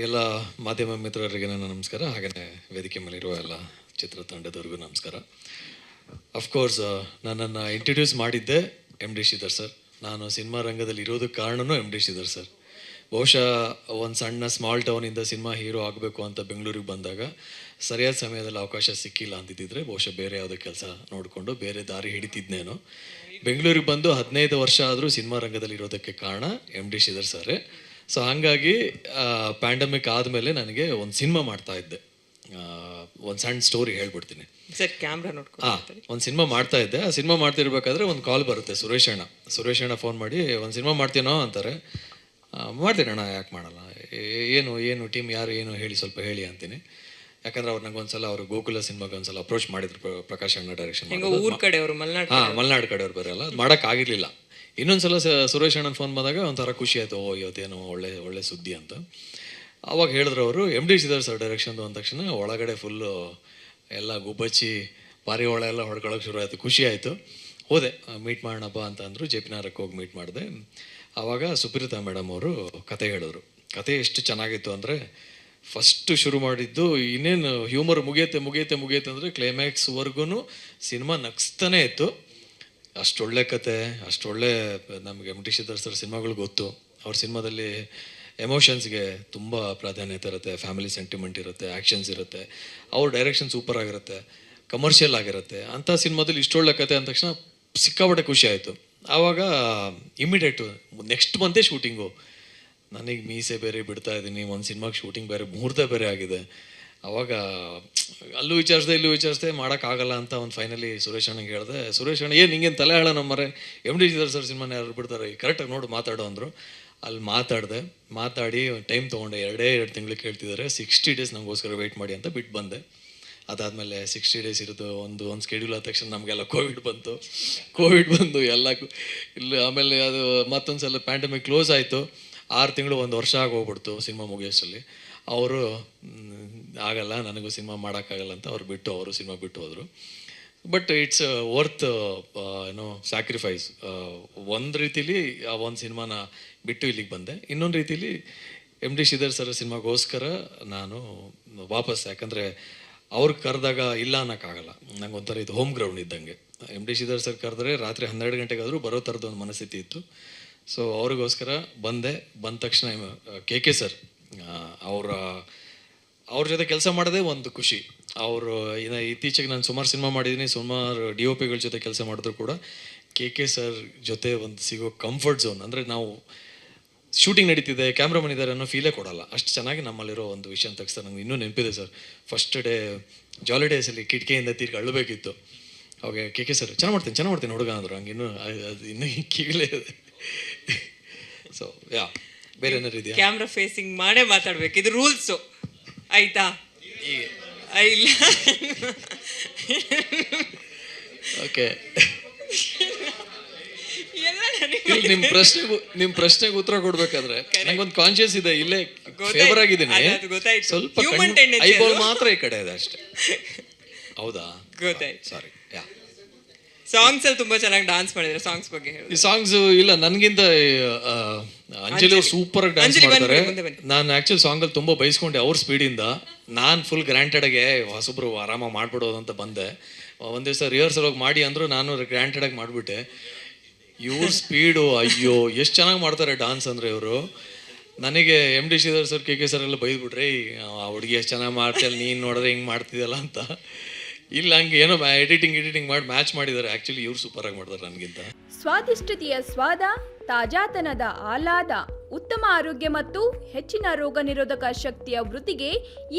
ಎಲ್ಲ ಮಾಧ್ಯಮ ಮಿತ್ರರಿಗೆ ನನ್ನ ನಮಸ್ಕಾರ. ಹಾಗೆಯೇ ವೇದಿಕೆ ಮೇಲಿರುವ ಎಲ್ಲ ಚಿತ್ರತಂಡದವ್ರಿಗೂ ನಮಸ್ಕಾರ. ಅಫ್ಕೋರ್ಸ್ ನನ್ನನ್ನು ಇಂಟ್ರಡ್ಯೂಸ್ ಮಾಡಿದ್ದೆ ಎಮ್ ಡಿ ಶ್ರೀಧರ್ ಸರ್. ನಾನು ಸಿನಿಮಾ ರಂಗದಲ್ಲಿ ಇರೋದಕ್ಕೆ ಕಾರಣವೂ ಎಮ್ ಡಿ ಶ್ರೀಧರ್ ಸರ್. ಬಹುಶಃ ಒಂದು ಸಣ್ಣ ಸ್ಮಾಲ್ ಟೌನಿಂದ ಸಿನಿಮಾ ಹೀರೋ ಆಗಬೇಕು ಅಂತ ಬೆಂಗಳೂರಿಗೆ ಬಂದಾಗ ಸರಿಯಾದ ಸಮಯದಲ್ಲಿ ಅವಕಾಶ ಸಿಕ್ಕಿಲ್ಲ ಅಂತಿದ್ದರೆ ಬಹುಶಃ ಬೇರೆ ಯಾವುದೋ ಕೆಲಸ ನೋಡಿಕೊಂಡು ಬೇರೆ ದಾರಿ ಹಿಡಿತಿದ್ನೇನೋ. ಬೆಂಗಳೂರಿಗೆ ಬಂದು 15 ವರ್ಷ ಆದರೂ ಸಿನಿಮಾ ರಂಗದಲ್ಲಿ ಇರೋದಕ್ಕೆ ಕಾರಣ ಎಮ್ ಡಿ ಶ್ರೀಧರ್ ಸರೇ. ಸೊ ಹಾಗಾಗಿ ಪ್ಯಾಂಡಮಿಕ್ ಆದಮೇಲೆ ನನಗೆ ಒಂದು ಸಿನಿಮಾ ಮಾಡ್ತಾ ಇದ್ದೆ. ಒಂದು ಸಣ್ಣ ಸ್ಟೋರಿ ಹೇಳ್ಬಿಡ್ತೀನಿ ಸರ್, ಕ್ಯಾಮ್ರಾ ನೋಡ್ಕೊಂಡು. ಒಂದು ಸಿನಿಮಾ ಮಾಡ್ತಾ ಇದ್ದೆ. ಆ ಸಿನಿಮಾ ಮಾಡ್ತಿರ್ಬೇಕಾದ್ರೆ ಒಂದು ಕಾಲ್ ಬರುತ್ತೆ. ಸುರೇಶ್ ಅಣ್ಣ ಫೋನ್ ಮಾಡಿ ಒಂದು ಸಿನಿಮಾ ಮಾಡ್ತೀನೋ ಅಂತಾರೆ. ಮಾಡ್ತೀನಿ ಅಣ್ಣ, ಯಾಕೆ ಮಾಡಲ್ಲ, ಏನು ಟೀಮ್ ಯಾರು ಏನು ಹೇಳಿ ಸ್ವಲ್ಪ ಹೇಳಿ ಅಂತೀನಿ. ಯಾಕಂದ್ರೆ ಅವ್ರು ನಂಗೆ ಒಂದ್ಸಲ ಅವರು ಗೋಕುಲ ಸಿನಿಮಾಗೆ ಒಂದ್ಸಲ ಅಪ್ರೋಚ್ ಮಾಡಿದ್ರು. ಪ್ರಕಾಶ್ ಅಣ್ಣ ಡೈರೆಕ್ಷನ್ ಮಲೆನಾಡು ಕಡೆಯವ್ರು ಬರೋಲ್ಲ, ಅದು ಮಾಡೋಕ್ಕಾಗಿರ್ಲಿಲ್ಲ. ಇನ್ನೊಂದ್ಸಲ ಸುರೇಶ್ ಅಣ್ಣನ ಫೋನ್ ಬಂದಾಗ ಒಂಥರ ಖುಷಿ ಆಯಿತು, ಇವತ್ತೇನೋ ಒಳ್ಳೆ ಸುದ್ದಿ ಅಂತ. ಅವಾಗ ಹೇಳಿದ್ರು ಅವರು, ಎಮ್ ಡಿ ಶ್ರೀಧರ್ ಸರ್ ಡೈರೆಕ್ಷನ್ದು ಅಂದ ತಕ್ಷಣ ಒಳಗಡೆ ಫುಲ್ಲು ಎಲ್ಲ ಗುಬ್ಬಚ್ಚಿ ಪಾರಿವಾಳ ಎಲ್ಲ ಹೊಡ್ಕೊಳ್ಳೋಕೆ ಶುರು ಆಯಿತು. ಖುಷಿ ಆಯಿತು. ಹೋದೆ, ಮೀಟ್ ಮಾಡೋಣಪ್ಪ ಅಂತ ಅಂದರು. ಜೆ ಪಿ ನಗರಕ್ಕೆ ಹೋಗಿ ಮೀಟ್ ಮಾಡಿದೆ. ಆವಾಗ ಸುಪ್ರೀತಾ ಮೇಡಮ್ ಅವರು ಕತೆ ಹೇಳಿದ್ರು. ಕತೆ ಎಷ್ಟು ಚೆನ್ನಾಗಿತ್ತು ಅಂದರೆ, ಫಸ್ಟು ಶುರು ಮಾಡಿದ್ದು ಇನ್ನೇನು ಹ್ಯೂಮರ್ ಮುಗಿಯುತ್ತೆ ಅಂದರೆ ಕ್ಲೈಮ್ಯಾಕ್ಸ್ವರೆಗೂ ಸಿನಿಮಾ ನಗಿಸ್ತಾನೇ ಇತ್ತು. ಅಷ್ಟೊಳ್ಳೆ ಕತೆ, ಅಷ್ಟೊಳ್ಳೆ ನಮಗೆ ಎಮ್ ಡಿ ಶ್ರೀಧರ್ ಸರ್ ಸಿನಿಮಾಗಳು ಗೊತ್ತು. ಅವ್ರ ಸಿನಿಮಾದಲ್ಲಿ ಎಮೋಷನ್ಸ್ಗೆ ತುಂಬ ಪ್ರಾಧಾನ್ಯತೆ ಇರುತ್ತೆ, ಫ್ಯಾಮಿಲಿ ಸೆಂಟಿಮೆಂಟ್ ಇರುತ್ತೆ, ಆ್ಯಕ್ಷನ್ಸ್ ಇರುತ್ತೆ, ಅವ್ರ ಡೈರೆಕ್ಷನ್ ಸೂಪರ್ ಆಗಿರುತ್ತೆ, ಕಮರ್ಷಿಯಲ್ ಆಗಿರುತ್ತೆ. ಅಂಥ ಸಿನಿಮಾದಲ್ಲಿ ಇಷ್ಟೊಳ್ಳೆ ಕತೆ ಅಂದ ತಕ್ಷಣ ಸಿಕ್ಕಾಪಟ್ಟೆ ಖುಷಿ ಆಯಿತು. ಆವಾಗ ಇಮಿಡಿಯೇಟು ನೆಕ್ಸ್ಟ್ ಮಂತೇ ಶೂಟಿಂಗು. ನನಗೆ ಮೀಸೆ ಬೇರೆ ಬಿಡ್ತಾ ಇದ್ದೀನಿ, ಒಂದು ಸಿನಿಮಾಗೆ ಶೂಟಿಂಗ್ ಬೇರೆ, ಮುಹೂರ್ತ ಬೇರೆ ಆಗಿದೆ. ಆವಾಗ ಅಲ್ಲೂ ವಿಚಾರಿಸ್ದೆ ಮಾಡೋಕ್ಕಾಗಲ್ಲ ಅಂತ ಒಂದು ಫೈನಲಿ ಸುರೇಶ್ ಅಣ್ಣಗೆ ಹೇಳಿದೆ. ಸುರೇಶ್ ಅಣ್ಣ, ನಿಂಗೇನು ತಲೆ ಹೇಳೋ ನಮ್ಮರೆ, ಎಮ್ ಡಿ ಶ್ರೀಧರ್ ಸರ್ ಸಿನಿಮಾನ ಯಾರು ಬಿಡ್ತಾರೆ, ಕರೆಕ್ಟಾಗಿ ನೋಡು ಮಾತಾಡೋ ಅಂದರು. ಅಲ್ಲಿ ಮಾತಾಡಿ ಟೈಮ್ ತೊಗೊಂಡೆ. 2 ತಿಂಗಳು ಕೇಳ್ತಿದ್ದಾರೆ. 60 ಡೇಸ್ ನಮಗೋಸ್ಕರ ವೆಯ್ಟ್ ಮಾಡಿ ಅಂತ ಬಿಟ್ಟು ಬಂದೆ. ಅದಾದಮೇಲೆ 60 ಡೇಸ್ ಇರೋದು ಒಂದು ಸ್ಕೆಡ್ಯೂಲ್ ಆದ ತಕ್ಷಣ ನಮಗೆಲ್ಲ ಕೋವಿಡ್ ಬಂದು ಎಲ್ಲ ಇಲ್ಲ. ಆಮೇಲೆ ಅದು ಮತ್ತೊಂದು ಸಲ ಪ್ಯಾಂಡಮಿಕ್ ಕ್ಲೋಸ್ ಆಯಿತು. 6 ತಿಂಗಳು 1 ವರ್ಷ ಆಗೋಗ್ಬಿಡ್ತು ಸಿನಿಮಾ ಮುಗಿಯೋಷ್ಟರಲ್ಲಿ. ಅವರು ಆಗಲ್ಲ, ನನಗೂ ಸಿನಿಮಾ ಮಾಡೋಕ್ಕಾಗಲ್ಲ ಅಂತ ಅವರು ಸಿನಿಮಾ ಬಿಟ್ಟು ಹೋದರು. But it's worth sacrifice. ಒಂದು ರೀತಿಲಿ ಆ ಒಂದು ಸಿನಿಮಾನ ಬಿಟ್ಟು ಇಲ್ಲಿಗೆ ಬಂದೆ. ಇನ್ನೊಂದು ರೀತಿಲಿ ಎಮ್ ಡಿ ಶ್ರೀಧರ್ ಸರ್ ಸಿನಿಮಾಗೋಸ್ಕರ ನಾನು ವಾಪಸ್, ಯಾಕಂದರೆ ಅವ್ರು ಕರೆದಾಗ ಇಲ್ಲ ಅನ್ನೋಕ್ಕಾಗಲ್ಲ. ನಂಗೆ ಒಂಥರ ಇದು ಹೋಮ್ ಗ್ರೌಂಡ್ ಇದ್ದಂಗೆ. ಎಮ್ ಡಿ ಶ್ರೀಧರ್ ಸರ್ ಕರೆದ್ರೆ ರಾತ್ರಿ 12 ಗಂಟೆಗಾದರೂ ಬರೋ ಥರದ ಒಂದು ಮನಸ್ಥಿತಿ ಇತ್ತು. ಸೊ ಅವ್ರಿಗೋಸ್ಕರ ಬಂದ ತಕ್ಷಣ ಕೆ ಸರ್ ಅವ್ರ ಜೊತೆ ಕೆಲಸ ಮಾಡೋದೇ ಒಂದು ಖುಷಿ. ಅವರು ಇತ್ತೀಚೆಗೆ ನಾನು ಸುಮಾರು ಸಿನಿಮಾ ಮಾಡಿದ್ದೀನಿ, ಸುಮಾರು DOPಗಳ ಜೊತೆ ಕೆಲಸ ಮಾಡಿದ್ರು ಕೂಡ ಕೆ ಸರ್ ಜೊತೆ ಒಂದು ಸಿಗೋ ಕಂಫರ್ಟ್ ಝೋನ್ ಅಂದರೆ, ನಾವು ಶೂಟಿಂಗ್ ನಡೀತಿದೆ, ಕ್ಯಾಮ್ರಾಮನ್ ಇದ್ದಾರೆ ಅನ್ನೋ ಫೀಲೇ ಕೊಡಲ್ಲ. ಅಷ್ಟು ಚೆನ್ನಾಗಿ ನಮ್ಮಲ್ಲಿರೋ ಒಂದು ವಿಷಯ ತೆಗೆಸ್ತಾರೆ. ನಂಗೆ ಇನ್ನೂ ನೆನಪಿದೆ ಸರ್, ಫಸ್ಟ್ ಡೇ ಜಾಲಿ ಡೇಸಲ್ಲಿ ಕಿಟಕಿಯಿಂದ ತೀರ್ಗಿ ಅಳ್ಳಬೇಕಿತ್ತು. ಅವಾಗ ಕೆ ಸರ್ ಚೆನ್ನಾಗಿ ಮಾಡ್ತೀನಿ ಹುಡುಗ ಅಂದರು. ಹಂಗೆ ಇನ್ನೂ ಕಿವಿಲೇ ಇದೆ. ಸೊ ಬೇರೆ ಏನಾರು ಇದೆಯಾ? ಕ್ಯಾಮ್ರಾ ಫೇಸಿಂಗ್ ಮಾಡೇ ಮಾತಾಡ್ಬೇಕು, ಇದು ರೂಲ್ಸು ಆಯ್ತಾ? ಇಲ್ಲ ಓಕೆ. ನಿಮ್ಮ ಪ್ರಶ್ನೆಗೆ ಉತ್ತರ ಕೊಡ್ಬೇಕಾದ್ರೆ ನಂಗೊಂದು ಕಾನ್ಶಿಯಸ್ ಇದೆ, ಇಲ್ಲೇ ಫೇವರ್ ಆಗಿದ್ದೀನಿ, ಸ್ವಲ್ಪ ಐಬಾಲ್ ಮಾತ್ರ ಈ ಕಡೆ ಇದೆ ಅಷ್ಟೇ. ಹೌದಾ? ಗೊತ್ತಾಯ್ತು. ಸಾರಿ. ಸಾಂಗ್ಸ್ ಅಲ್ಲಿ ತುಂಬಾ ಚೆನ್ನಾಗಿ ಡಾನ್ಸ್ ಮಾಡಿದ್ರೆ. ಸಾಂಗ್ಸ್ ಬಗ್ಗೆ ಹೇಳಿ. ಈ ಸಾಂಗ್ಸ್ ಇಲ್ಲ, ನನಗಿಂತ ಅಂಜಲಿ ಅವ್ರು ಸೂಪರ್ ಆಗಿ ಡಾನ್ಸ್ ಮಾಡ್ತಾರೆ. ನಾನು ಆಕ್ಚುಲಿ ಸಾಂಗಲ್ಲಿ ತುಂಬ ಬಯಸ್ಕೊಂಡೆ ಅವ್ರ ಸ್ಪೀಡಿಂದ. ನಾನು ಫುಲ್ ಗ್ರ್ಯಾಂಟೆಡಾಗೆ ಹೊಸಬ್ರು ಆರಾಮಾಗಿ ಮಾಡ್ಬಿಡೋದು ಅಂತ ಬಂದೆ. ಒಂದು ದಿವಸ ರಿಹರ್ಸಲ್ ಹೋಗಿ ಮಾಡಿ ಅಂದರು, ನಾನು ಗ್ರ್ಯಾಂಟೆಡಾಗಿ ಮಾಡಿಬಿಟ್ಟೆ. ಇವ್ರ ಸ್ಪೀಡು, ಅಯ್ಯೋ ಎಷ್ಟು ಚೆನ್ನಾಗಿ ಮಾಡ್ತಾರೆ ಡಾನ್ಸ್ ಅಂದರೆ ಇವರು. ನನಗೆ M D Shridhar sir K sir ಎಲ್ಲ ಬೈದ್ಬಿಟ್ರೆ, ಆ ಹುಡುಗಿ ಎಷ್ಟು ಚೆನ್ನಾಗಿ ಮಾಡ್ತೀಯಲ್ಲ, ನೀನು ನೋಡಿದ್ರೆ ಹಿಂಗೆ ಮಾಡ್ತಿದ್ದಲ್ಲ ಅಂತ. ಇಲ್ಲ, ಹಂಗೆ ಏನೋ ಎಡಿಟಿಂಗ್ ಮಾಡಿ ಮ್ಯಾಚ್ ಮಾಡಿದ್ದಾರೆ. ಆ್ಯಕ್ಚುಲಿ ಇವ್ರು ಸೂಪರಾಗಿ ಮಾಡ್ತಾರೆ ನನಗಿಂತ. ಸ್ವಾದಿಷ್ಟತೆಯ ಸ್ವಾದ, ತಾಜಾತನದ ಆಹ್ಲಾದ, ಉತ್ತಮ ಆರೋಗ್ಯ ಮತ್ತು ಹೆಚ್ಚಿನ ರೋಗ ನಿರೋಧಕ ಶಕ್ತಿಯ ವೃದ್ಧಿಗೆ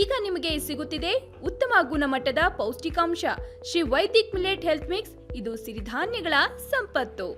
ಈಗ ನಿಮಗೆ ಸಿಗುತ್ತಿದೆ ಉತ್ತಮ ಗುಣಮಟ್ಟದ ಪೌಷ್ಟಿಕಾಂಶ. Shri Vaidik millet health mix. ಇದು ಸಿರಿಧಾನ್ಯಗಳ ಸಂಪತ್ತು.